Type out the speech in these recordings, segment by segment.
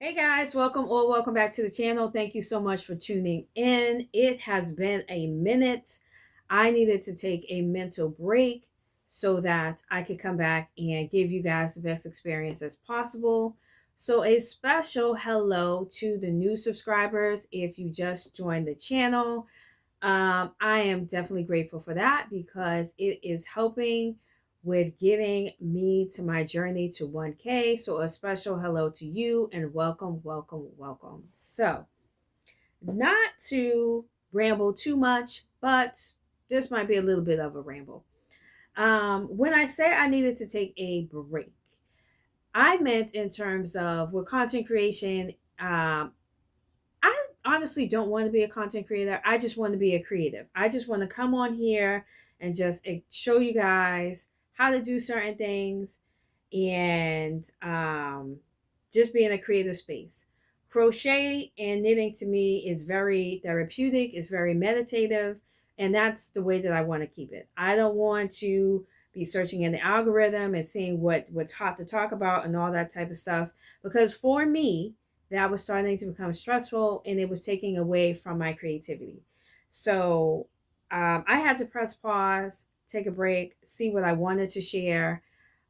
Hey guys, welcome or welcome back to the channel. Thank you so much for tuning in. It has been a minute. I needed to take a mental break so that I could come back and give you guys the best experience as possible. So a special hello to the new subscribers if you just joined the channel. I am definitely grateful for that because it is helping with getting me to my journey to 1K. So, a special hello to you and welcome, welcome, welcome. So, not to ramble too much, but this might be a little bit of a ramble. When I say I needed to take a break, I meant in terms of with content creation. I honestly don't want to be a content creator. I just want to be a creative. I just want to come on here and just show you guys how to do certain things and just be in a creative space. Crochet and knitting to me is very therapeutic, it's very meditative, and that's the way that I want to keep it. I don't want to be searching in the algorithm and seeing what's hot to talk about and all that type of stuff because for me, that was starting to become stressful and it was taking away from my creativity. So I had to press pause, take a break, see what I wanted to share.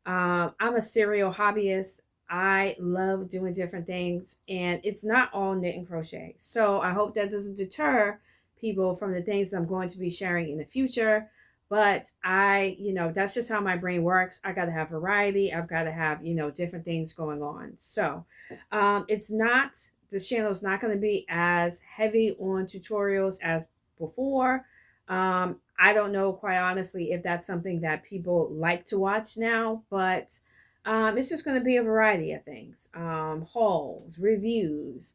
I'm a serial hobbyist. I love doing different things, and it's not all knit and crochet. So I hope that doesn't deter people from the things that I'm going to be sharing in the future. But that's just how my brain works. I got to have variety. I've got to have, different things going on. So it's not, this channel is not going to be as heavy on tutorials as before. I don't know, quite honestly, if that's something that people like to watch now, but it's just going to be a variety of things, hauls, reviews,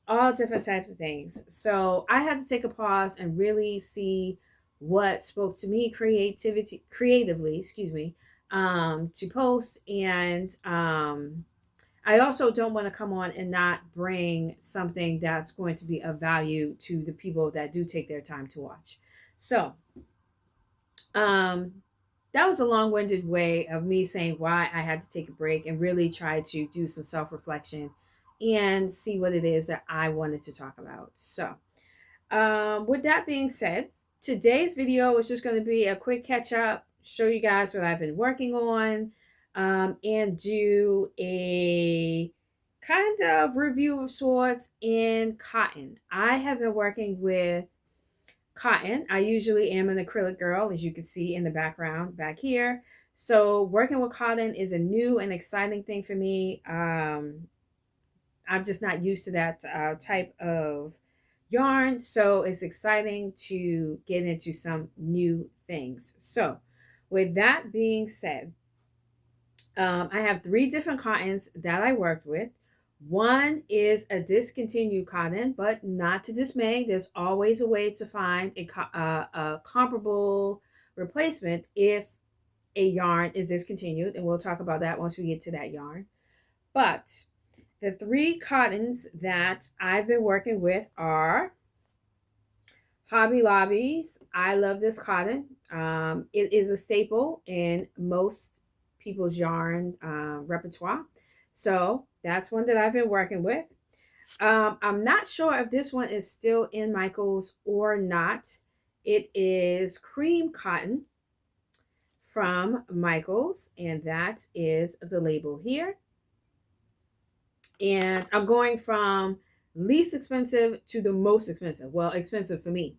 all different types of things. So I had to take a pause and really see what spoke to me creatively, excuse me, to post. And I also don't want to come on and not bring something that's going to be of value to the people that do take their time to watch. So um, that was a long-winded way of me saying why I had to take a break and really try to do some self-reflection and see what it is that I wanted to talk about. So, with that being said, today's video is just going to be a quick catch up, show you guys what I've been working on, and do a kind of review of sorts in cotton. I have been working with cotton. I usually am an acrylic girl, as you can see in the background back here. So working with cotton is a new and exciting thing for me. I'm just not used to that type of yarn, so it's exciting to get into some new things. So with that being said, I have three different cottons that I worked with. One is a discontinued cotton, but not to dismay. There's always a way to find a comparable replacement if a yarn is discontinued, and we'll talk about that once we get to that yarn. But the three cottons that I've been working with are Hobby Lobby's I Love This Cotton. It is a staple in most people's yarn repertoire. So that's one that I've been working with. I'm not sure if this one is still in Michael's or not. It is cream cotton from Michael's, and that is the label here. And I'm going from least expensive to the most expensive. Well, expensive for me.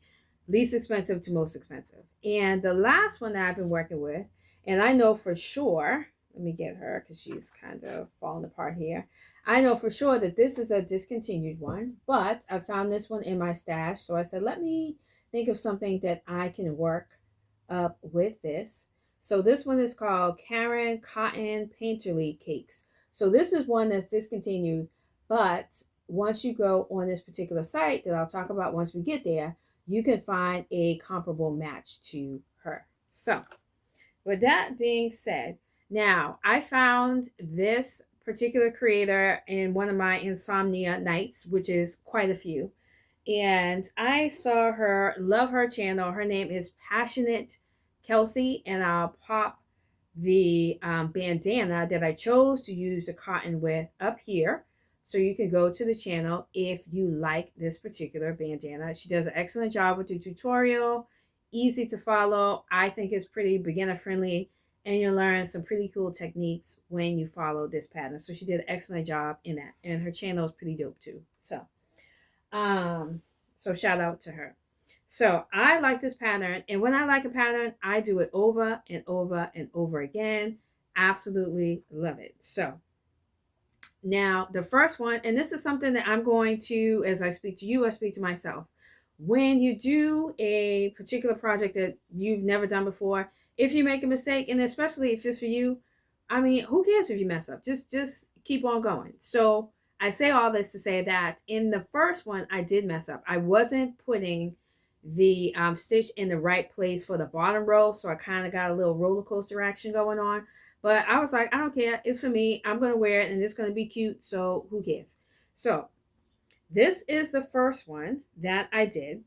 Least expensive to most expensive. And the last one that I've been working with, and I know for sure, let me get her because she's kind of falling apart here. I know for sure that this is a discontinued one, but I found this one in my stash. So I said, let me think of something that I can work up with this. So this one is called Karen Cotton Painterly Cakes. So this is one that's discontinued, but once you go on this particular site that I'll talk about once we get there, you can find a comparable match to her. So with that being said, now I found this particular creator in one of my insomnia nights, which is quite a few. And I saw her, love her channel. Her name is Passionate Kelsey, and I'll pop the bandana that I chose to use the cotton with up here So you can go to the channel if you like this particular bandana. She does an excellent job with the tutorial, easy to follow. I think it's pretty beginner friendly, and you'll learn some pretty cool techniques when you follow this pattern. So she did an excellent job in that, and her channel is pretty dope too. Um, so shout out to her. So I like this pattern, and when I like a pattern, I do it over and over and over again. Absolutely love it. So now the first one, and this is something that I'm going to, as I speak to you, I speak to myself. When you do a particular project that you've never done before, if you make a mistake, and especially if it's for you, I mean, who cares if you mess up? Just keep on going. So I say all this to say that in the first one, I did mess up. I wasn't putting the stitch in the right place for the bottom row, so I kind of got a little roller coaster action going on. But I was like, I don't care. It's for me. I'm going to wear it, and it's going to be cute, so who cares? So this is the first one that I did.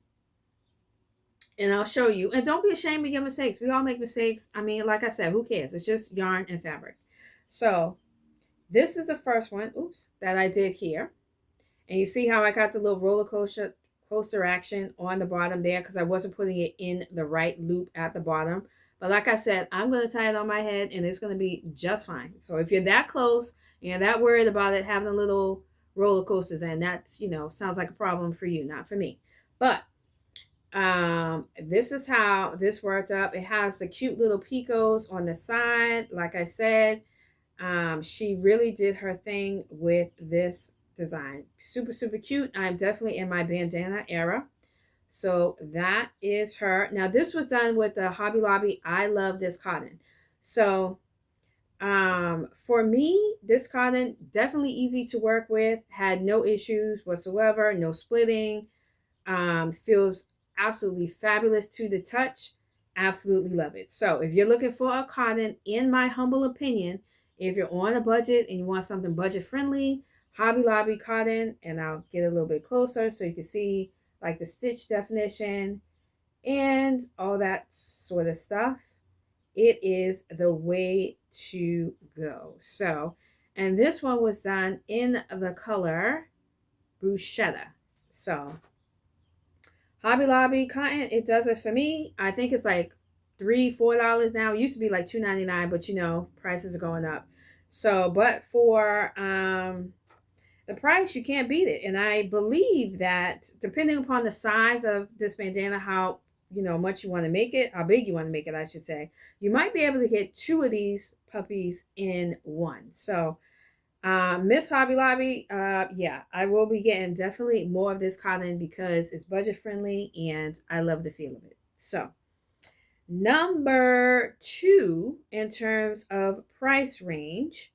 And I'll show you. And don't be ashamed of your mistakes. We all make mistakes. I mean, like I said, who cares? It's just yarn and fabric. So this is the first one, oops, that I did here. And you see how I got the little roller coaster action on the bottom there because I wasn't putting it in the right loop at the bottom. But like I said, I'm going to tie it on my head and it's going to be just fine. So if you're that close, you're that worried about it having a little roller coasters, and that's, you know, sounds like a problem for you, not for me. But this is how this worked up. It has the cute little picots on the side. Like I said, she really did her thing with this design. Super, super cute. I'm definitely in my bandana era. So that is her. Now this was done with the Hobby Lobby I Love This Cotton. So for me, this cotton definitely easy to work with, had no issues whatsoever, no splitting, feels absolutely fabulous to the touch. Absolutely love it. So if you're looking for a cotton, in my humble opinion, if you're on a budget and you want something budget friendly, Hobby Lobby cotton, and I'll get a little bit closer so you can see like the stitch definition and all that sort of stuff. It is the way to go. So, and this one was done in the color bruschetta. So Hobby Lobby cotton, it does it for me. I think it's like $3-4 now. It used to be like $2.99, but you know, prices are going up. So, but for the price, you can't beat it. And I believe that depending upon the size of this bandana, how, you know, much you want to make it, how big you want to make it, I should say, you might be able to get 2 of these puppies in one. So Miss Hobby Lobby, yeah, I will be getting definitely more of this cotton because it's budget friendly and I love the feel of it. So number 2 in terms of price range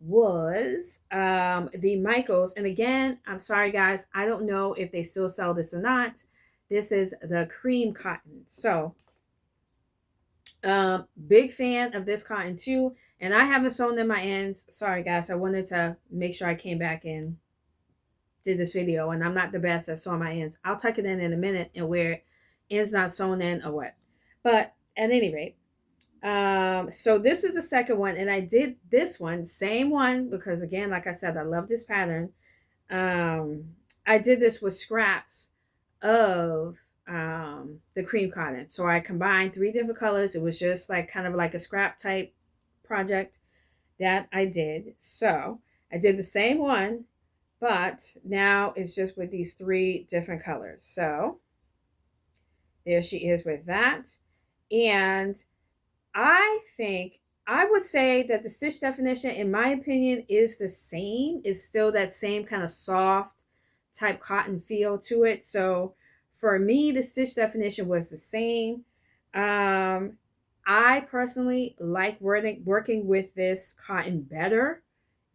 was the Michaels. And again, I'm sorry guys, I don't know if they still sell this or not. This is the cream cotton. So big fan of this cotton too. And I haven't sewn in my ends. Sorry guys, I wanted to make sure I came back and did this video, and I'm not the best at sewing my ends. I'll tuck it in a minute and wear ends not sewn in or what. But at any rate, so this is the second one, and I did this one, same one, because again, like I said, I love this pattern. I did this with scraps of the cream cotton. So I combined 3 different colors. It was just like kind of like a scrap type project that I did. So I did the same one, but now it's just with these 3 different colors. So there she is with that. And I think I would say that the stitch definition, in my opinion, is the same. It's still that same kind of soft type cotton feel to it. So for me, the stitch definition was the same. I personally like working with this cotton better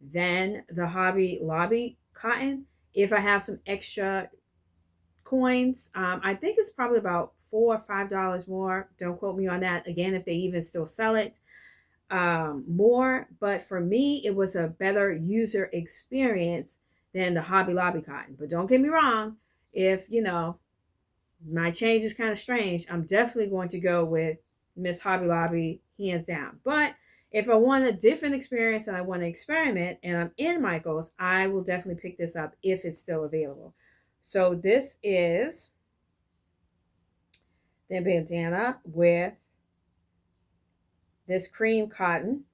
than the Hobby Lobby cotton. If I have some extra coins, I think it's probably about $4 or $5 more. Don't quote me on that. Again, if they even still sell it more. But for me, it was a better user experience than the Hobby Lobby cotton. But don't get me wrong. If, you know, my change is kind of strange, I'm definitely going to go with Miss Hobby Lobby hands down. But If I want a different experience and I want to experiment and I'm in Michael's, I will definitely pick this up if it's still available. So this is the bandana with this cream cotton.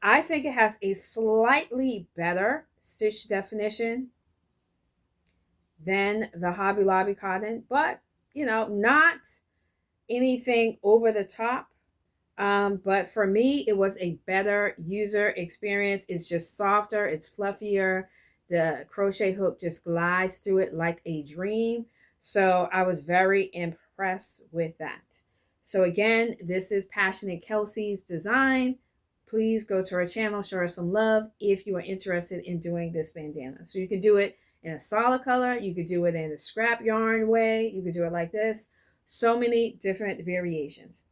I think it has a slightly better stitch definition than the Hobby Lobby cotton, but you know, not anything over the top. But for me, it was a better user experience. It's just softer, it's fluffier. The crochet hook just glides through it like a dream. So I was very impressed with that. So again, this is Passionate Kelsey's design. Please go to her channel, show her some love if you are interested in doing this bandana. So you can do it in a solid color. You could do it in a scrap yarn way. You could do it like this. So many different variations.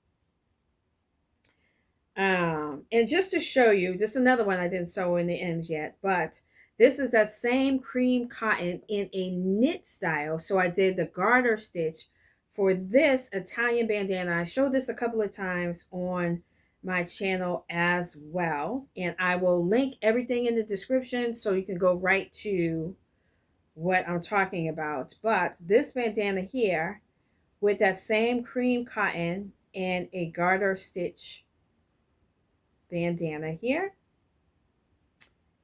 And just to show you, this is another one I didn't sew in the ends yet, but this is that same cream cotton in a knit style. So I did the garter stitch for this Italian bandana. I showed this a couple of times on my channel as well. And I will link everything in the description so you can go right to what I'm talking about. But this bandana here with that same cream cotton and a garter stitch bandana here.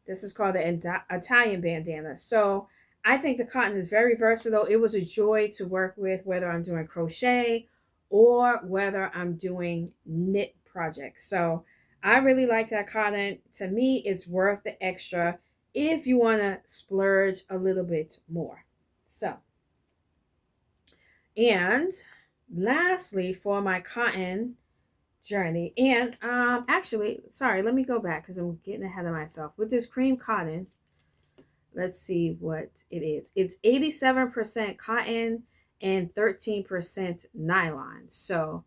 This is called the Italian bandana. So I think the cotton is very versatile. It was a joy to work with, whether I'm doing crochet or whether I'm doing knit projects. So I really like that cotton. To me, it's worth the extra if you want to splurge a little bit more. So, and lastly, for my cotton journey, and actually, sorry, let me go back because I'm getting ahead of myself. With this cream cotton, let's see what it is. It's 87% cotton and 13% nylon. So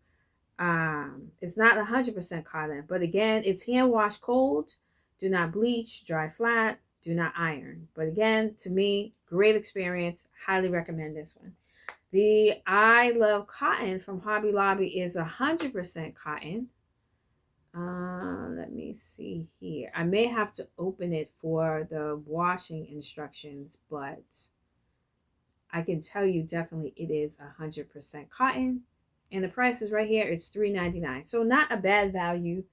it's not 100% cotton, but again, it's hand washed cold. Do not bleach, dry flat, do not iron. But again, to me, great experience. Highly recommend this one. The I Love Cotton from Hobby Lobby is 100% cotton. Let me see here. I may have to open it for the washing instructions, but I can tell you definitely it is 100% cotton. And the price is right here. It's $3.99. So not a bad value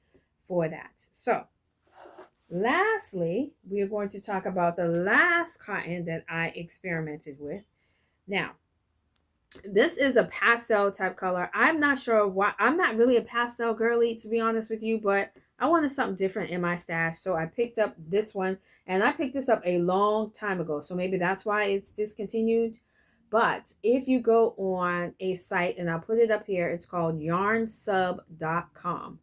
for that. So lastly, we are going to talk about the last cotton that I experimented with. Now, this is a pastel type color. I'm not sure why. I'm not really a pastel girly, to be honest with you, but I wanted something different in my stash. So I picked up this one, and I picked this up a long time ago. So maybe that's why it's discontinued. But if you go on a site, and I'll put it up here, it's called yarnsub.com.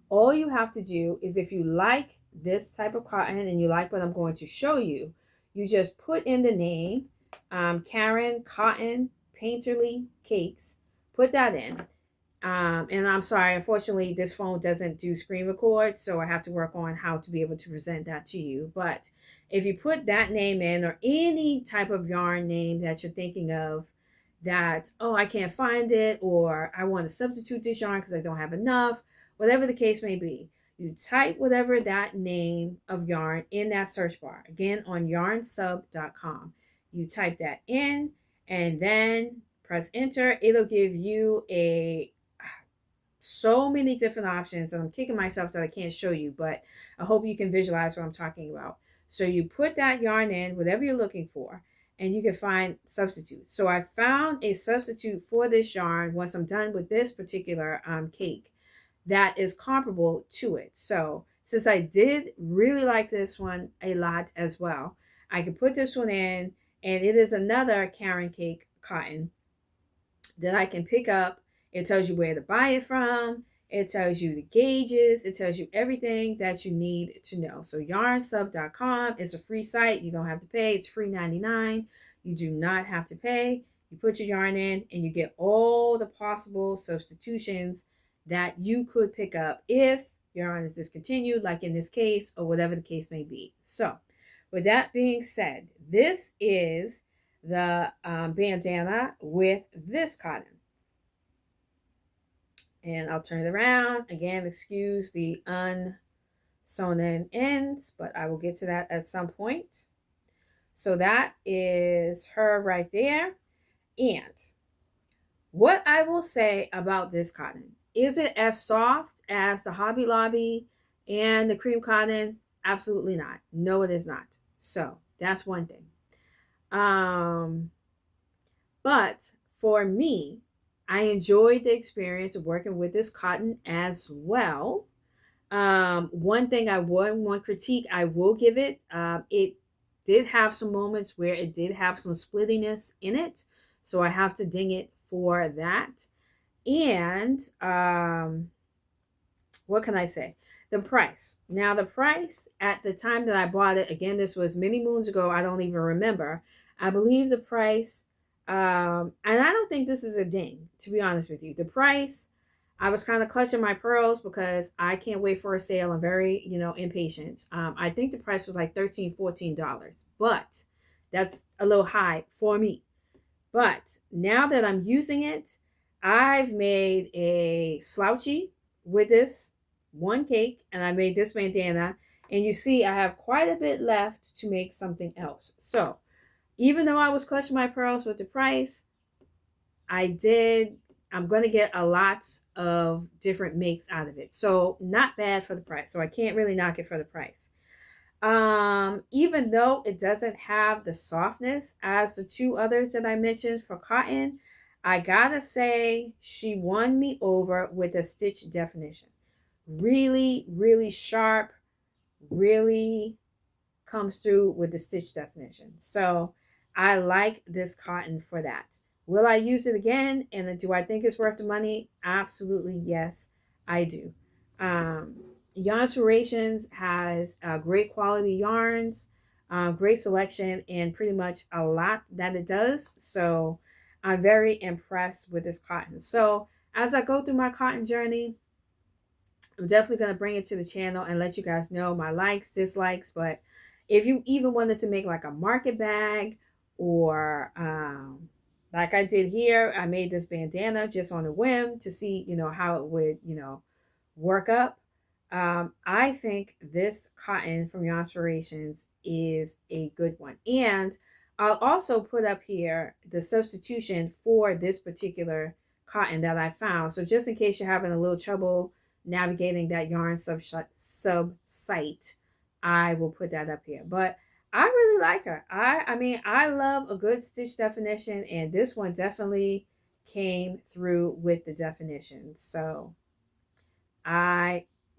All you have to do is, if you like this type of cotton and you like what I'm going to show you, you just put in the name, Karen Cotton Painterly Cakes, put that in. And I'm sorry, unfortunately, this phone doesn't do screen record, so I have to work on how to be able to present that to you. But if you put that name in, or any type of yarn name that you're thinking of, that, oh, I can't find it, or I want to substitute this yarn because I don't have enough, whatever the case may be, you type whatever that name of yarn in that search bar. Again, on yarnsub.com. You type that in, and then press enter. It'll give you so many different options, and I'm kicking myself that I can't show you, but I hope you can visualize what I'm talking about. So you put that yarn in, whatever you're looking for, and you can find substitutes. So I found a substitute for this yarn once I'm done with this particular cake that is comparable to it. So since I did really like this one a lot as well, I can put this one in, and it is another Karen Cake cotton that I can pick up. It tells you where to buy it from. It tells you the gauges. It tells you everything that you need to know. So yarnsub.com is a free site. You don't have to pay. It's free $99. You do not have to pay. You put your yarn in, and you get all the possible substitutions that you could pick up if your yarn is discontinued, like in this case, or whatever the case may be. So with that being said, this is the bandana with this cotton. And I'll turn it around. Again, excuse the unsewn in ends, but I will get to that at some point. So that is her right there. And what I will say about this cotton, is it as soft as the Hobby Lobby and the cream cotton? Absolutely not. No, it is not. So that's one thing. But for me, I enjoyed the experience of working with this cotton as well. One thing I would want critique, I will give it. It did have some moments where it did have some splittiness in it, so I have to ding it for that. And what can I say? The price. Now, the price at the time that I bought it, again, this was many moons ago. I don't even remember. I believe the price, and I don't think this is a ding, to be honest with you. The price, I was kind of clutching my pearls because I can't wait for a sale. I'm very, impatient. I think the price was like $13, $14, but that's a little high for me. But now that I'm using it, I've made a slouchy with this one cake, and I made this bandana. And you see, I have quite a bit left to make something else. So even though I was clutching my pearls with the price, I'm going to get a lot of different makes out of it. So not bad for the price. So I can't really knock it for the price. Even though it doesn't have the softness as the two others that I mentioned for cotton, I gotta say she won me over with a stitch definition. Really, really sharp, really comes through with the stitch definition. So I like this cotton for that. Will I use it again? And do I think it's worth the money? Absolutely, yes, I do. Yarnspirations has great quality yarns, great selection, and pretty much a lot that it does. So I'm very impressed with this cotton. So as I go through my cotton journey, I'm definitely going to bring it to the channel and let you guys know my likes, dislikes. But if you even wanted to make like a market bag, or like I did here, I made this bandana just on a whim to see, how it would, work up. I think this cotton from Yarnspirations is a good one. And I'll also put up here the substitution for this particular cotton that I found. So just in case you're having a little trouble navigating that yarn sub site, I will put that up here. But I really like her. I mean, I love a good stitch definition, and this one definitely came through with the definition. So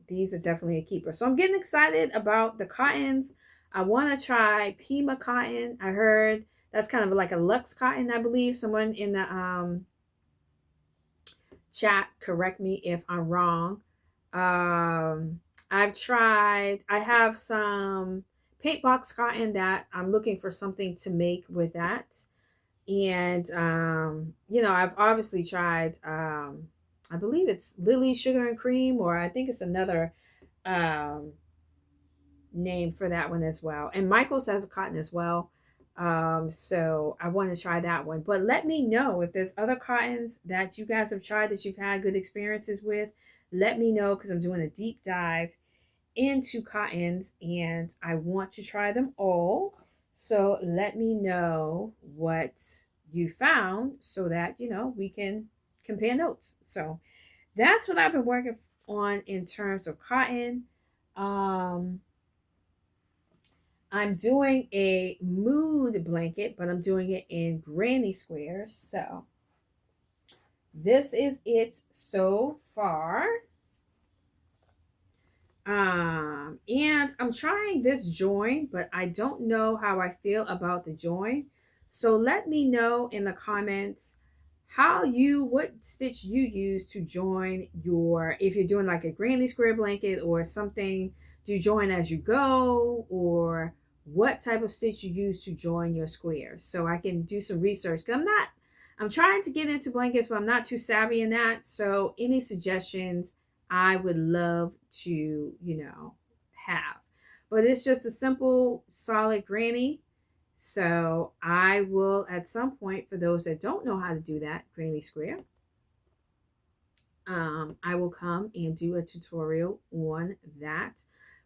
these are definitely a keeper. So I'm getting excited about the cottons. I want to try Pima cotton. I heard that's kind of like a luxe cotton, I believe. Someone in the chat, correct me if I'm wrong. I have some paint box cotton that I'm looking for something to make with that. And, I've obviously tried, I believe it's Lily Sugar and Cream, or I think it's another name for that one as well. And Michael's has a cotton as well. So I want to try that one. But let me know if there's other cottons that you guys have tried that you've had good experiences with. Let me know, because I'm doing a deep dive into cottons and I want to try them all. So let me know what you found so that, we can compare notes. So that's what I've been working on in terms of cotton. I'm doing a mood blanket, but I'm doing it in granny squares. So this is it so far. And I'm trying this join, but I don't know how I feel about the join. So let me know in the comments what stitch you use to join your, if you're doing like a granny square blanket or something, do you join as you go, or what type of stitch you use to join your squares, so I can do some research. I'm trying to get into blankets, but I'm not too savvy in that. So any suggestions I would love to, have. But it's just a simple, solid granny. So I will, at some point, for those that don't know how to do that, granny square, I will come and do a tutorial on that.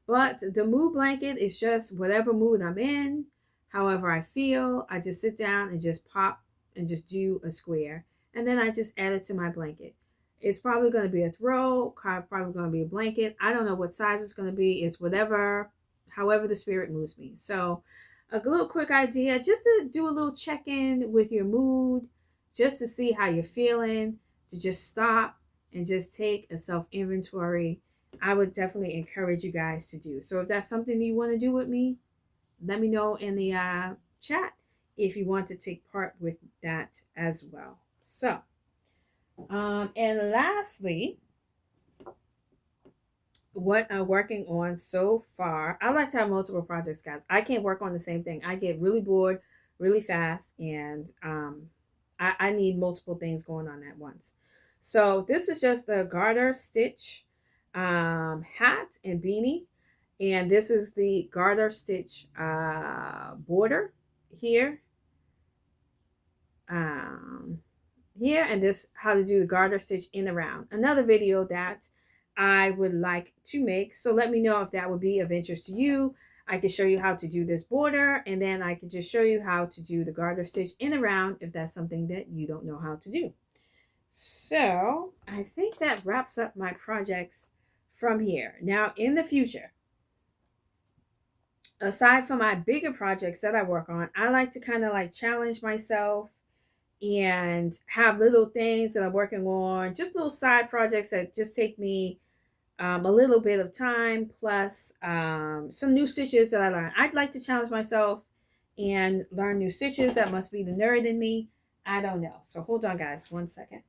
But the mood blanket is just whatever mood I'm in, however I feel. I just sit down and just pop and just do a square. And then I just add it to my blanket. It's probably going to be a throw, probably going to be a blanket. I don't know what size it's going to be. It's whatever, however the spirit moves me. So a little quick idea, just to do a little check-in with your mood, just to see how you're feeling, to just stop and just take a self-inventory. I would definitely encourage you guys to do. So if that's something you want to do with me, let me know in the chat if you want to take part with that as well. So, and lastly, what I'm working on so far, I like to have multiple projects, guys. I can't work on the same thing. I get really bored really fast, and I need multiple things going on at once. So this is just the garter stitch hat and beanie, and this is the garter stitch border here. Here, and this how to do the garter stitch in the round. Another video that I would like to make, so let me know if that would be of interest to you. I can show you how to do this border, and then I can just show you how to do the garter stitch in the round if that's something that you don't know how to do. So I think that wraps up my projects from here. Now in the future, aside from my bigger projects that I work on, I like to kind of like challenge myself and have little things that I'm working on, just little side projects that just take me a little bit of time, plus some new stitches that I learned. I'd like to challenge myself and learn new stitches. That must be the nerd in me. I don't know. So hold on, guys, 1 second.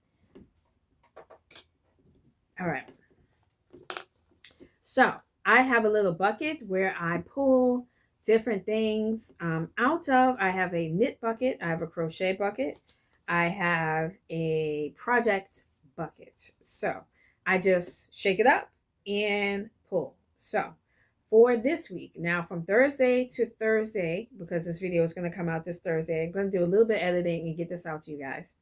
All right. So I have a little bucket where I pull different things out of. I have a knit bucket. I have a crochet bucket. I have a project bucket. So I just shake it up and pull. So for this week, now from Thursday to Thursday, because this video is going to come out this Thursday, I'm going to do a little bit of editing and get this out to you guys.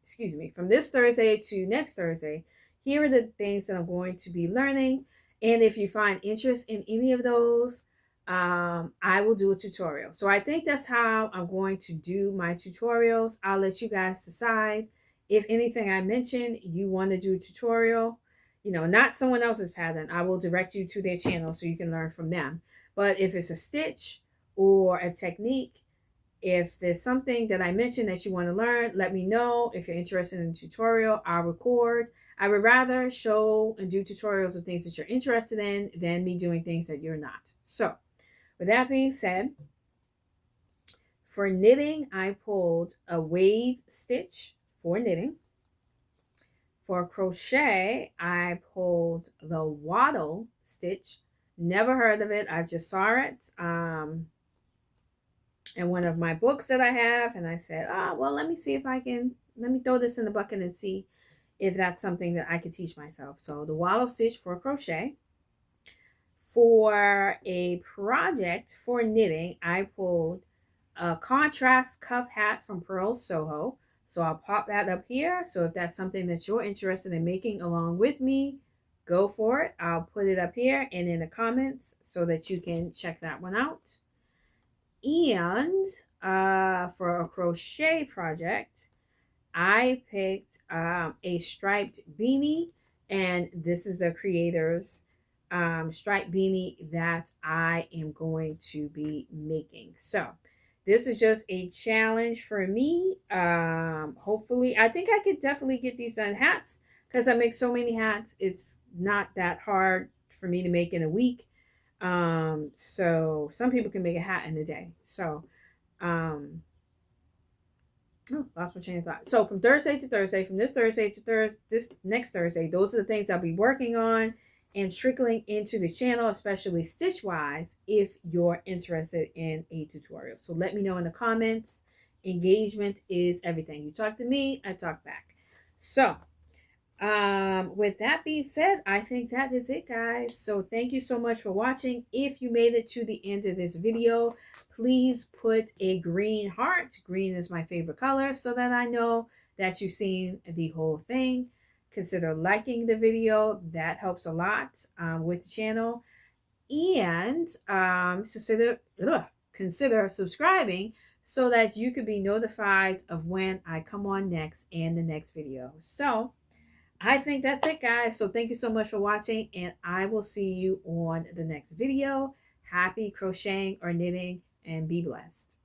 Excuse me. From this Thursday to next Thursday, here are the things that I'm going to be learning. And if you find interest in any of those, I will do a tutorial. So I think that's how I'm going to do my tutorials. I'll let you guys decide if anything I mentioned you want to do a tutorial, you know, not someone else's pattern. I will direct you to their channel so you can learn from them. But if it's a stitch or a technique, if there's something that I mentioned that you want to learn, let me know. If you're interested in a tutorial, I'll record. I would rather show and do tutorials of things that you're interested in than me doing things that you're not. So with that being said, for knitting, I pulled a wave stitch for knitting. For crochet, I pulled the waddle stitch. Never heard of it. I just saw it in one of my books that I have. And I said, well, let me see if I can, let me throw this in the bucket and see if that's something that I could teach myself. So the waddle stitch for crochet. For a project for knitting, I pulled a contrast cuff hat from Pearl Soho. So I'll pop that up here. So if that's something that you're interested in making along with me, go for it. I'll put it up here and in the comments so that you can check that one out. And for a crochet project, I picked a striped beanie, and this is the creator's striped beanie that I am going to be making. So this is just a challenge for me. Hopefully, I think I could definitely get these done. Hats, because I make so many hats, it's not that hard for me to make in a week. So some people can make a hat in a day. So lost my train of thought. So from Thursday to Thursday, from this Thursday to this next Thursday, those are the things I'll be working on and trickling into the channel, especially stitch wise, if you're interested in a tutorial. So let me know in the comments. Engagement is everything. You talk to me, I talk back. So with that being said, I think that is it, guys. So thank you so much for watching. If you made it to the end of this video, please put a green heart. Green is my favorite color, so that I know that you've seen the whole thing. consider liking the video. That helps a lot with the channel. And consider subscribing so that you could be notified of when I come on next in the next video. So I think that's it, guys. So thank you so much for watching, and I will see you on the next video. Happy crocheting or knitting, and be blessed.